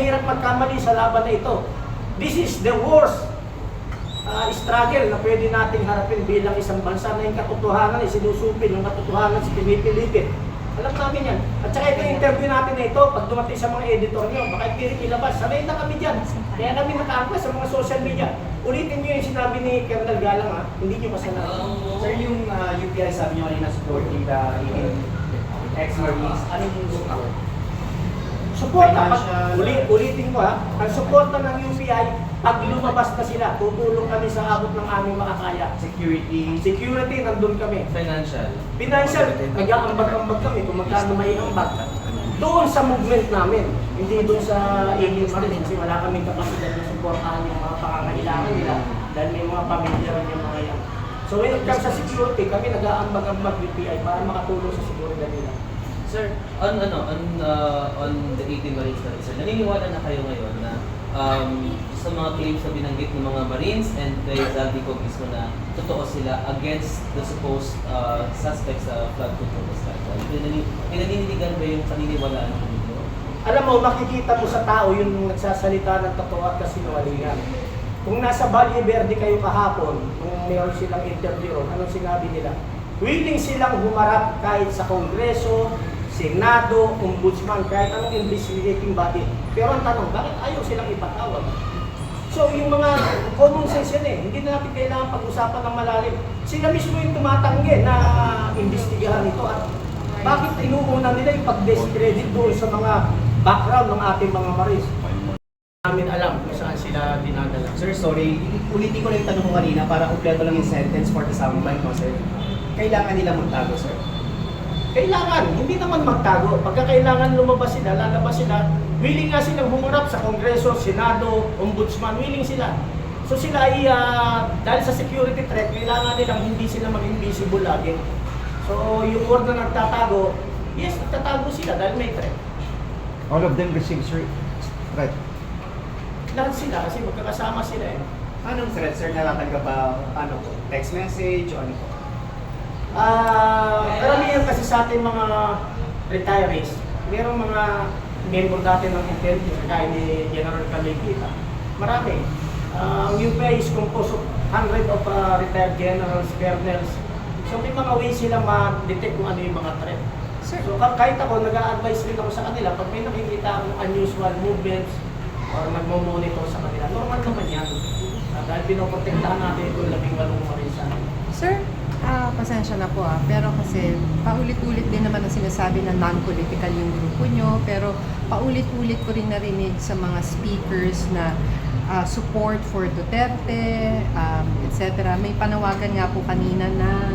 mahirap magkamali sa laban na ito. This is the worst struggle na pwede nating harapin bilang isang bansa na yung katotohanan ay sinusupin, yung katotohanan si pinipilipit. Alam namin yan. At saka ito yung interview natin na ito, pag dumating sa mga editor nyo, baka hindi ilabas. Sanay na kami dyan. Kaya kami nakaangkla sa mga social media. Ulitin nyo yung sinabi ni Colonel Galang, ha? Hindi nyo masalanan. Sir, yung UPI sabi nyo kanina supporting the ex-Marines, ano yung support? Suporta, ulitin ko ha, ang suporta ng UPI, pag lumabas na sila, tutulong kami sa abot ng aming makakaya. Security, nandun kami. Financial, nag-aambag-ambag kami kung magkano may ambag. Doon sa movement namin, hindi doon sa alien marine, kasi wala kaming kapasidad na suportahan yung mga pangangailangan nila dahil may mga pamilya rin yung mga yan. So when it comes sa security, kami nag-aambag-ambag UPI para makatulong sa seguridad nila. Sir, on the 18 Marines natin, sir, naniniwala na kayo ngayon na sa mga claims na binanggit ng mga Marines and kay Zaldico mismo na totoo sila against the supposed suspects sa flood control scandal? Pinaninidigan ba yung paniniwalaan ninyo? Alam mo, makikita mo sa tao yung nagsasalita ng totoo at kasinungalingan. Kung nasa Valle Verde kayo kahapon, kung mayroon silang interview, anong sinabi nila? Willing silang humarap kahit sa Kongreso, Senado, Ombudsman, kahit anong investigating body. Pero ang tanong, bakit ayaw silang ipatawag? So yung mga common sense yan eh, hindi na natin kailangan pag-usapan ng malalim. Sila mismo yung tumatanggi na investigahan ito at bakit inuuna nila yung pag-discredit doon sa mga background ng ating mga Marines. Namin alam kung saan sila dinadala. Sir, sorry, ulitin ko lang yung tanong ko kanina para kumpleto lang yung sentence for the soundbite mo, sir. Kailangan nila magtago, sir? Kailangan, hindi naman magtago. Pagka kailangan lumabas sila, lalabas sila, willing nga silang humarap sa Kongreso, Senado, Ombudsman, willing sila. So sila ay, dahil sa security threat, kailangan nilang hindi sila maging visible lagi. So yung word na nagtatago, yes, nagtatago sila dahil may threat. All of them receive threat. Lahat sila kasi magkakasama sila eh. Anong threat, sir? Nakatanggap ba, text message o ano po? Karamihan kasi sa ating mga retirees, mayroong mga member dati ng intelligence, kaya ni General Caligita. Marami. Ang UPI is composed of hundreds of retired generals, colonels. So may mga ways silang ma-detect kung ano yung mga threat. So kahit ako, nag-a-advise rin ako sa kanila pag may nakikita akong unusual movements or nagmo-monitor sa kanila. Normal naman yan. Dahil pinoprotektahan natin itong 18 Marines. Sir, pasensya na po pero kasi paulit-ulit din naman ang sinasabi na non-political yung grupo nyo, pero paulit-ulit ko rin narinig sa mga speakers na support for Duterte, etc. May panawagan nga po kanina na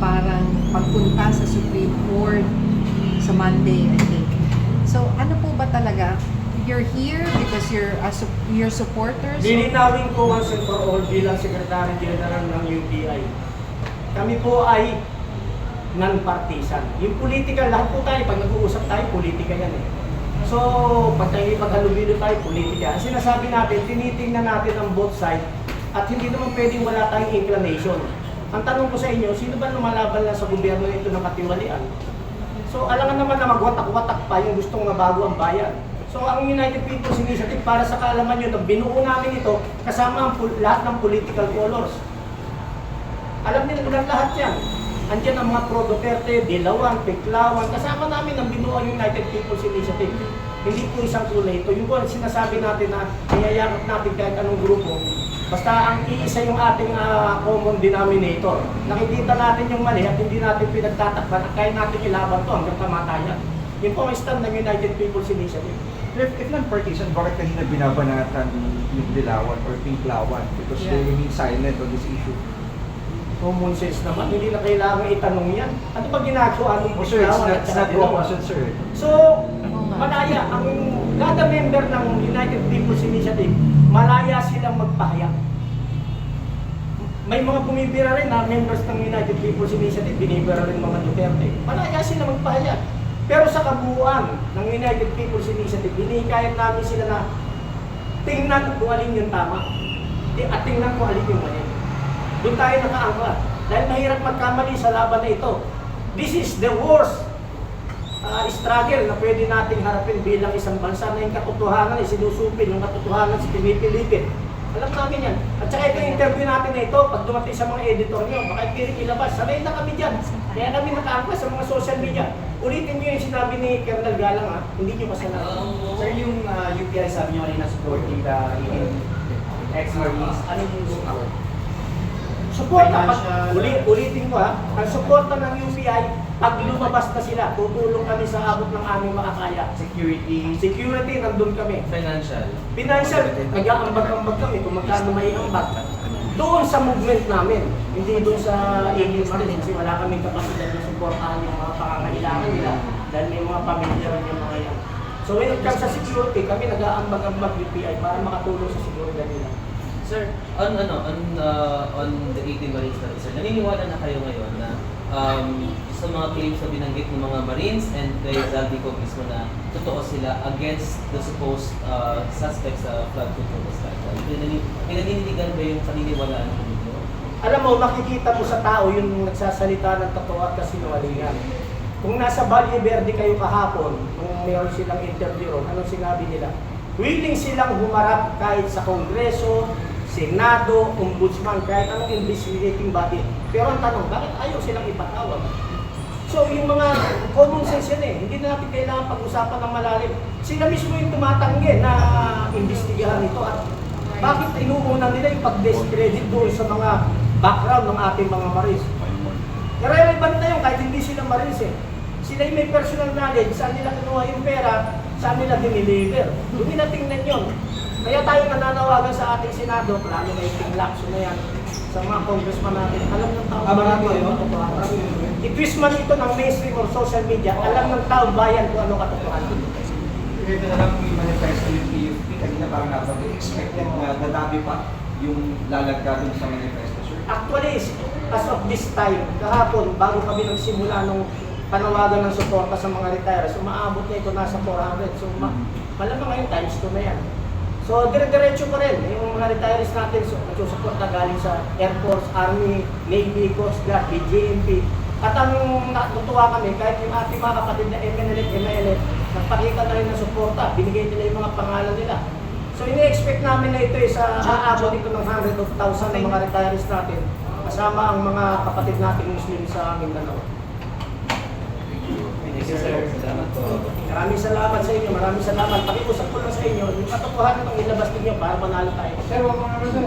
parang pagpunta sa Supreme Court sa Monday, I think. So, ano po ba talaga? You're here because you're supporters? Lilinawin ko once and for all bilang Secretary General ng UPI. Kami po ay non-partisan. Yung political, lahat po tayo, pag nag-uusap tayo, politika yan eh. So, pag tayo paghalubilo tayo, politika. Ang sinasabi natin, tinitingnan natin ang both side at hindi naman pwedeng wala tayong inclination. Ang tanong ko sa inyo, sino ba lumalaban lang sa gobyerno ito ng katiwalian? So, alangan naman na magwatak-watak pa yung gustong mabago ang bayan. So, ang United People's Initiative, para sa kaalaman nyo, binuo namin ito kasama ang lahat ng political colors. Alam nila lahat yan. Andiyan ang mga pro-Duterte, Dilawan, Piklawan, kasama namin ang binuo ang United People's Initiative. Hindi po isang kulay ito. Yung po sinasabi natin na niyayakap natin kahit anong grupo, basta ang iisa yung ating common denominator. Nakikita natin yung mali at hindi natin pinagtatakpan at kaya natin ilaban to hanggang kamatayan. Yun po ang stand ng United People's Initiative. If non-partisan, bakit kanina binabanatan yung Dilawan or Pinklawan? Because they remain silent on this issue. Common sense naman, hindi na kailangan itanong yan. Ano ba ginagawa ng Sir, it's Piklawan at not saka wrong Dilawan? question, sir. So, malaya, ang kada member ng United People's Initiative, malaya silang magpahayag. May mga bumibira rin na members ng United People's Initiative, binibira rin mga Duterte. Malaya sila magpahayag. Pero sa kabuuan ng United People's Initiative, hinikayat namin sila na tingnan kung alin yung tama at tingnan kung alin yung mali. Doon tayo nakaangkla. Dahil mahirap magkamali sa laban na ito. This is the worst struggle na pwede nating harapin bilang isang bansa na yung katotohanan ay sinusupin, yung katotohanan ay pinipilipit. Alam namin yan. At saka ito yung interview natin na ito, pag dumating sa mga editor nyo, baka hindi ilabas. Sanay na kami dyan. Kaya kami nakaangkas sa mga social media. Ulitin nyo yung sinabi ni Colonel Galang ha, hindi nyo kasalanan. Sir, yung UPI sabi niyo kanina supporting the ex-Marines, anong support? Suporta, Financial- ulitin ko ha, ang suporta ng UPI, pag lumabas na sila, tutulong kami sa abot ng aming makakaya. Security, Security, nandun kami. Financial. Financial, nag-aambag-ambag kami kung magkano may ambag. Doon sa movement namin, hindi doon sa Indian Marines kasi wala kaming kapasidad na suportahan yung mga pangangailangan nila dahil may mga pamilya rin yung mga yan. So when it comes sa security, kami nag-aambag-ambag UPI para makatulong sa seguridad nila. Sir, on the 18 Marines natin, sir, naniniwala na kayo ngayon na sa mga claims na binanggit ng mga Marines and kay Zaldico mismo na totoo sila against the supposed suspects sa flood control scandal? May naniniligan ba yung paniniwalaan ninyo? Alam mo, makikita mo sa tao yung nagsasalita ng totoo at kasinungalingan. Kung nasa Valle Verde kayo kahapon, kung meron silang interview, anong sinabi nila? Willing silang humarap kahit sa Kongreso, Senado, Ombudsman, kahit anong investigating body. Pero ang tanong, bakit ayaw silang ipatawag? So yung mga common sense yan eh, hindi na natin kailangan pag-usapan ng malalim. Sila mismo yung tumatanggi na investigahan ito at bakit inuuna nila yung pag-discredit doon sa mga background ng ating mga Marines. Irrelevant na yun kahit hindi sila Marines eh. Sila yung may personal knowledge, saan nila kinuha yung pera, saan nila diniliver. Hindi na tingnan yun. Kaya tayo nananawagan sa ating Senado, lalo na yung Tinglaxo na yan, sa mga congressman natin, alam ng taong marami bayan yun. kung ano katotohanan. I-twist man ito ng mainstream or social media, alam ng taong bayan kung ano katotohanan. Ito na lang yung manifesto yung PUP, kanina parang nabanggit, expected na dadami pa yung lalagkadon sa manifesto, sir. Actually, as of this time, kahapon, bago kami nagsimula nung panawagan ng suporta sa mga retirees, umaabot na ito nasa 400. So, malamang ngayon times 2 na yan. So, dire-diretso pa rin. Yung mga retirees natin, so, nagsusuporta galing sa Air Force, Army, Navy, Coast Guard, BGMP. At ang natutuwa kami, kahit yung ating mga kapatid na MNLF, MLF, nagpakita na rin ng suporta, binigay nila yung mga pangalan nila. So, ini-expect namin na ito sa aabot ito ng 100,000 ng mga retirees natin, kasama ang mga kapatid nating Muslim sa Mindanao. Thank you, sir. Salamat po. Maraming salamat sa inyo, maraming salamat. Pakiusap ko lang sa inyo, yung katotohanan ng ilabas ninyo para manalo tayo. Sir, wag mo naman, sir.